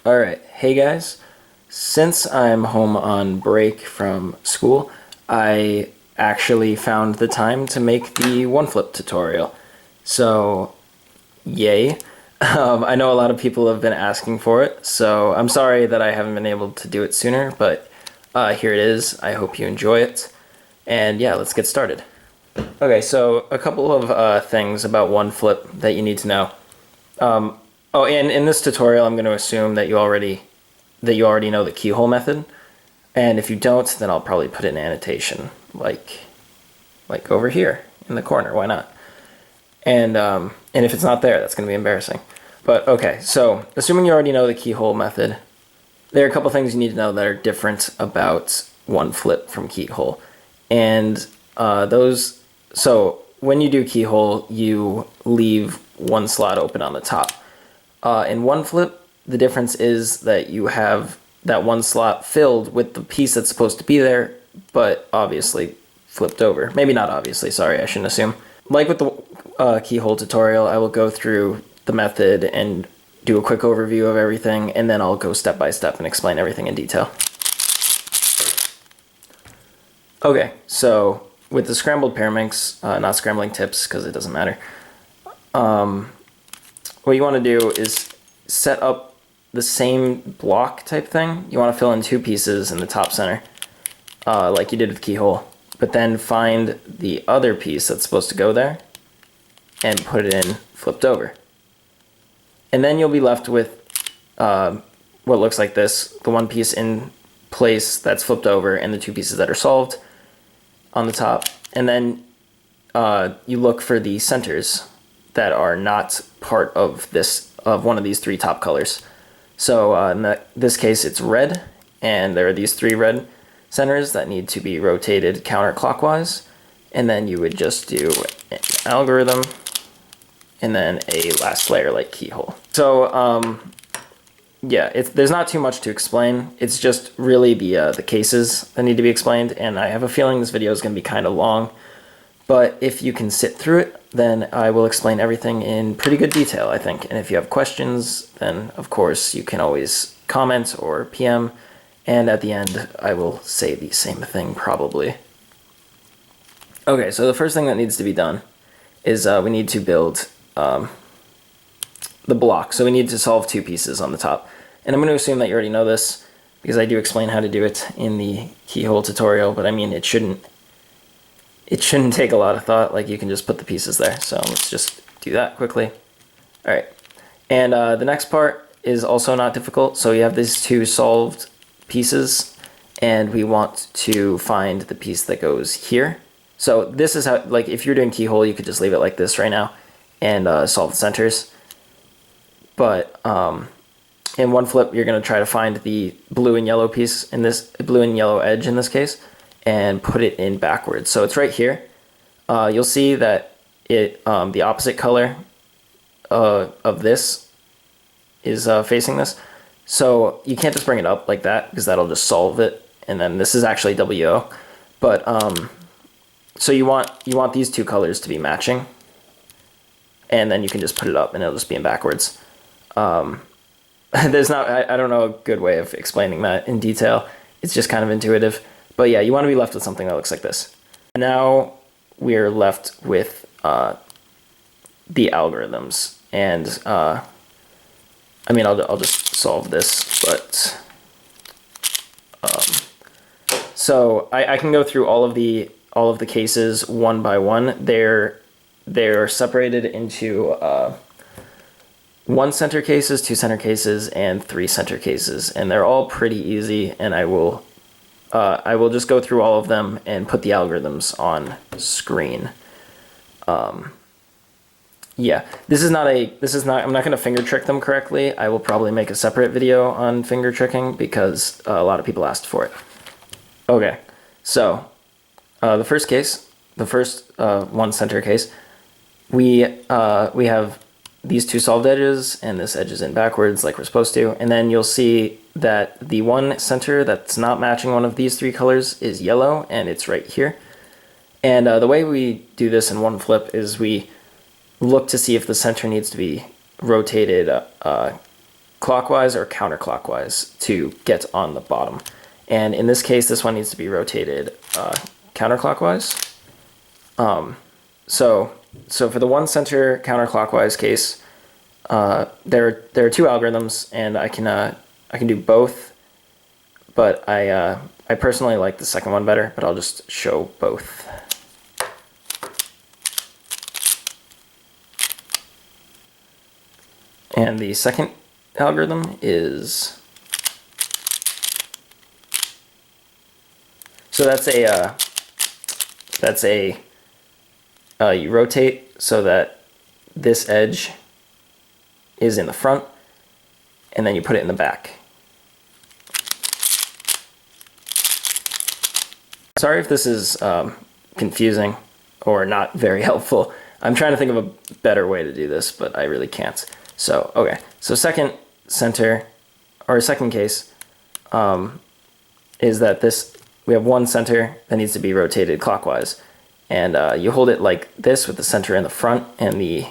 Alright, hey guys. Since I'm home on break from school, I actually found the time to make the one flip tutorial. So, yay. I know a lot of people have been asking for it, so I'm sorry that I haven't been able to do it sooner, but here it is. I hope you enjoy it. And yeah, let's get started. Okay, so a couple of things about one flip that you need to know. Oh, and in this tutorial, I'm going to assume that you already know the keyhole method, and if you don't, then I'll probably put an annotation like over here in the corner. Why not? And if it's not there, that's going to be embarrassing. But okay, so assuming you already know the keyhole method, there are a couple things you need to know that are different about one flip from keyhole, and so when you do keyhole, you leave one slot open on the top. In one flip, the difference is that you have that one slot filled with the piece that's supposed to be there, but obviously flipped over. Maybe not obviously, sorry, I shouldn't assume. Like with the keyhole tutorial, I will go through the method and do a quick overview of everything, and then I'll go step by step and explain everything in detail. Okay, so with the scrambled Pyraminx, not scrambling tips because it doesn't matter, what you want to do is set up the same block type thing. You want to fill in two pieces in the top center, like you did with keyhole, but then find the other piece that's supposed to go there and put it in flipped over. And then you'll be left with what looks like this, the one piece in place that's flipped over and the two pieces that are solved on the top. And then you look for the centers that are not part of one of these three top colors. So in this case, it's red, and there are these three red centers that need to be rotated counterclockwise, and then you would just do an algorithm, and then a last layer like keyhole. So yeah, there's not too much to explain. It's just really the cases that need to be explained, and I have a feeling this video is going to be kind of long, but if you can sit through it, then I will explain everything in pretty good detail, I think. And if you have questions, then of course you can always comment or PM, and at the end I will say the same thing probably. Okay, so the first thing that needs to be done is we need to build the block. So we need to solve two pieces on the top. And I'm going to assume that you already know this, because I do explain how to do it in the keyhole tutorial, but I mean, it shouldn't take a lot of thought. Like, you can just put the pieces there. So let's just do that quickly. All right. And the next part is also not difficult. So you have these two solved pieces, and we want to find the piece that goes here. So this is how, like, if you're doing keyhole, you could just leave it like this right now and solve the centers. But in one flip, you're going to try to find the blue and yellow piece in this, blue and yellow edge in this case, and put it in backwards. So it's right here. You'll see that the opposite color of this is facing this. So you can't just bring it up like that, because that'll just solve it. And then this is actually WO. But so you want these two colors to be matching, and then you can just put it up and it'll just be in backwards. There's not, I don't know a good way of explaining that in detail. It's just kind of intuitive. But yeah, you want to be left with something that looks like this. Now we're left with the algorithms. And I mean, I'll just solve this, but so I can go through all of the cases one by one. They're separated into one center cases, two center cases, and three center cases, and they're all pretty easy. And I will just go through all of them and put the algorithms on screen. Yeah, I'm not going to finger trick them correctly. I will probably make a separate video on finger tricking, because a lot of people asked for it. Okay, so the first case, the first one center case, we have these two solved edges, and this edge is in backwards like we're supposed to, and then you'll see that the one center that's not matching one of these three colors is yellow, and it's right here. And the way we do this in one flip is we look to see if the center needs to be rotated clockwise or counterclockwise to get on the bottom. And in this case, this one needs to be rotated counterclockwise. So for the one center counterclockwise case, there are two algorithms, and I can do both, but I personally like the second one better, but I'll just show both. And the second algorithm is, so you rotate so that this edge is in the front, and then you put it in the back. Sorry if this is confusing or not very helpful. I'm trying to think of a better way to do this, but I really can't. So, okay. So second center, or second case, is that we have one center that needs to be rotated clockwise. And you hold it like this with the center in the front and the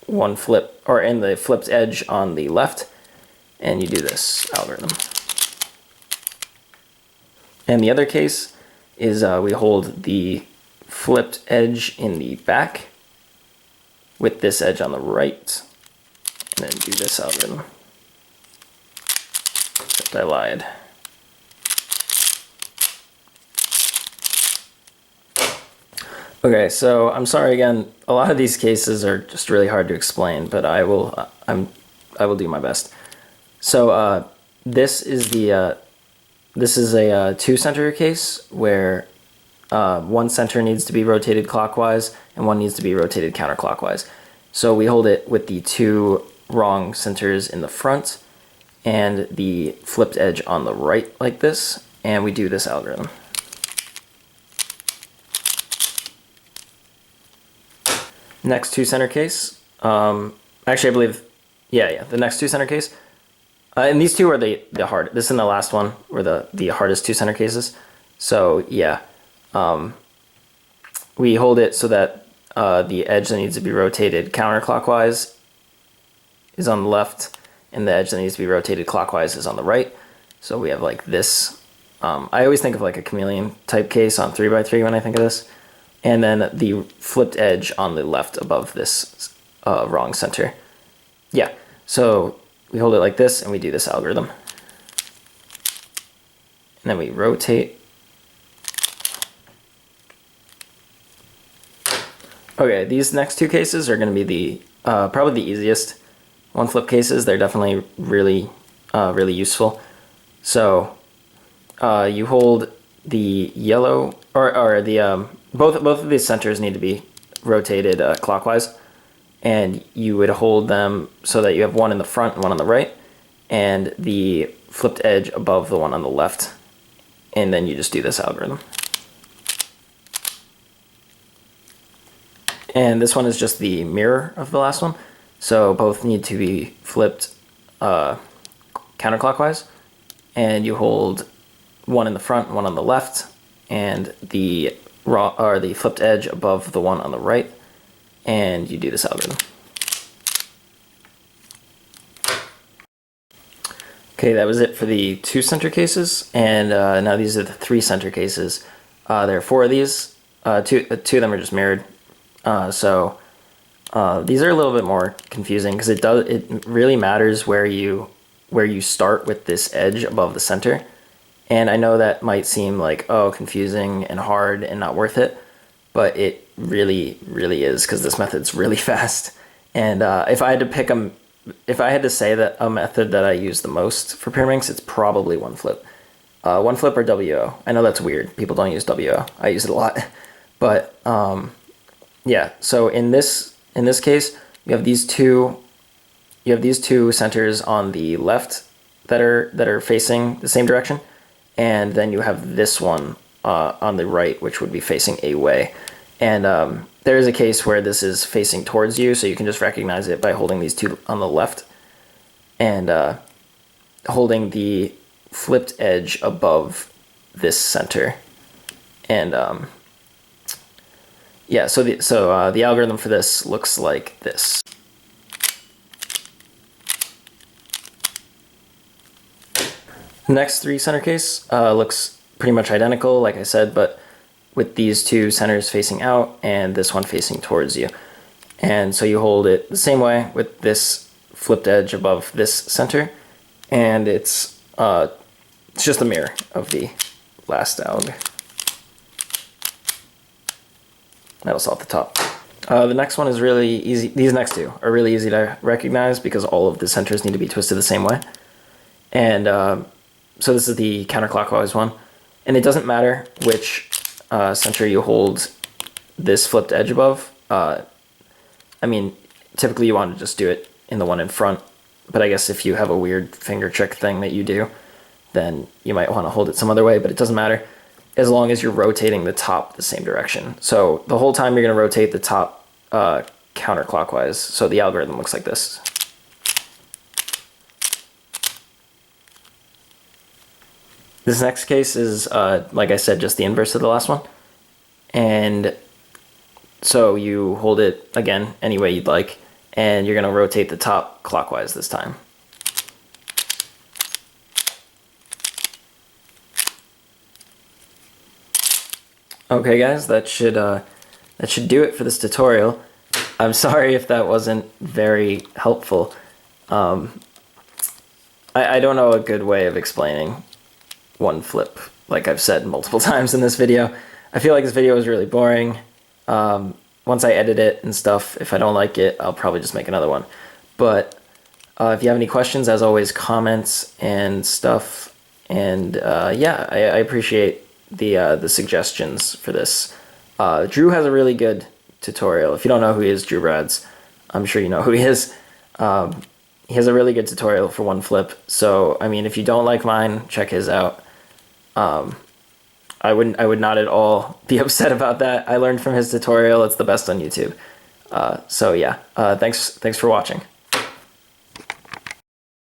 one flip, or in the flipped edge on the left, and you do this algorithm. And the other case is we hold the flipped edge in the back with this edge on the right, and then do this algorithm. Except I lied. Okay, so I'm sorry again. A lot of these cases are just really hard to explain, but I will do my best. So this is a two-center case where one center needs to be rotated clockwise and one needs to be rotated counterclockwise. So we hold it with the two wrong centers in the front and the flipped edge on the right like this, and we do this algorithm. Next two center case, actually I believe, the next two center case, and these two are the hard, this and the last one were the hardest two center cases. So yeah, we hold it so that the edge that needs to be rotated counterclockwise is on the left, and the edge that needs to be rotated clockwise is on the right. So we have like this. I always think of like a chameleon type case on 3x3 when I think of this. And then the flipped edge on the left above this wrong center. Yeah, so we hold it like this and we do this algorithm. And then we rotate. Okay, these next two cases are going to be probably the easiest one flip cases. They're definitely really useful. So you hold the yellow, or the both of these centers need to be rotated clockwise, and you would hold them so that you have one in the front and one on the right, and the flipped edge above the one on the left, and then you just do this algorithm. And this one is just the mirror of the last one, so both need to be flipped counterclockwise, and you hold one in the front and one on the left, and the flipped edge above the one on the right, and you do this algorithm. Okay, that was it for the two center cases, and now these are the three center cases. There are four of these. Two of them are just mirrored. So these are a little bit more confusing because it really matters where you start with this edge above the center. And I know that might seem like, oh, confusing and hard and not worth it, but it really is, because this method's really fast. And if I had to say that a method that I use the most for Pyraminx, it's probably one flip. One flip or WO. I know that's weird. People don't use WO. I use it a lot. But yeah, so in this case, you have these two centers on the left that are facing the same direction. And then you have this one on the right, which would be facing away. And there is a case where this is facing towards you, so you can just recognize it by holding these two on the left and holding the flipped edge above this center. And yeah, so the algorithm for this looks like this. The next three center case looks pretty much identical, like I said, but with these two centers facing out and this one facing towards you. And so you hold it the same way with this flipped edge above this center, and it's just a mirror of the last alg. That was off the top. The next one is really easy. These next two are really easy to recognize because all of the centers need to be twisted the same way. And so this is the counterclockwise one. And it doesn't matter which center you hold this flipped edge above. I mean, typically you want to just do it in the one in front. But I guess if you have a weird finger trick thing that you do, then you might want to hold it some other way, but it doesn't matter as long as you're rotating the top the same direction. So the whole time you're going to rotate the top counterclockwise. So the algorithm looks like this. This next case is, like I said, just the inverse of the last one. And so you hold it, again, any way you'd like, and you're going to rotate the top clockwise this time. Okay guys, that should do it for this tutorial. I'm sorry if that wasn't very helpful. I don't know a good way of explaining one flip, like I've said multiple times in this video. I feel like this video is really boring. Once I edit it and stuff, if I don't like it, I'll probably just make another one. But if you have any questions, as always, comments and stuff. And yeah, I appreciate the suggestions for this. Drew has a really good tutorial. If you don't know who he is, Drew Brads, I'm sure you know who he is. He has a really good tutorial for one flip. So, I mean, if you don't like mine, check his out. I would not at all be upset about that. I learned from his tutorial. It's the best on YouTube. So yeah, thanks for watching.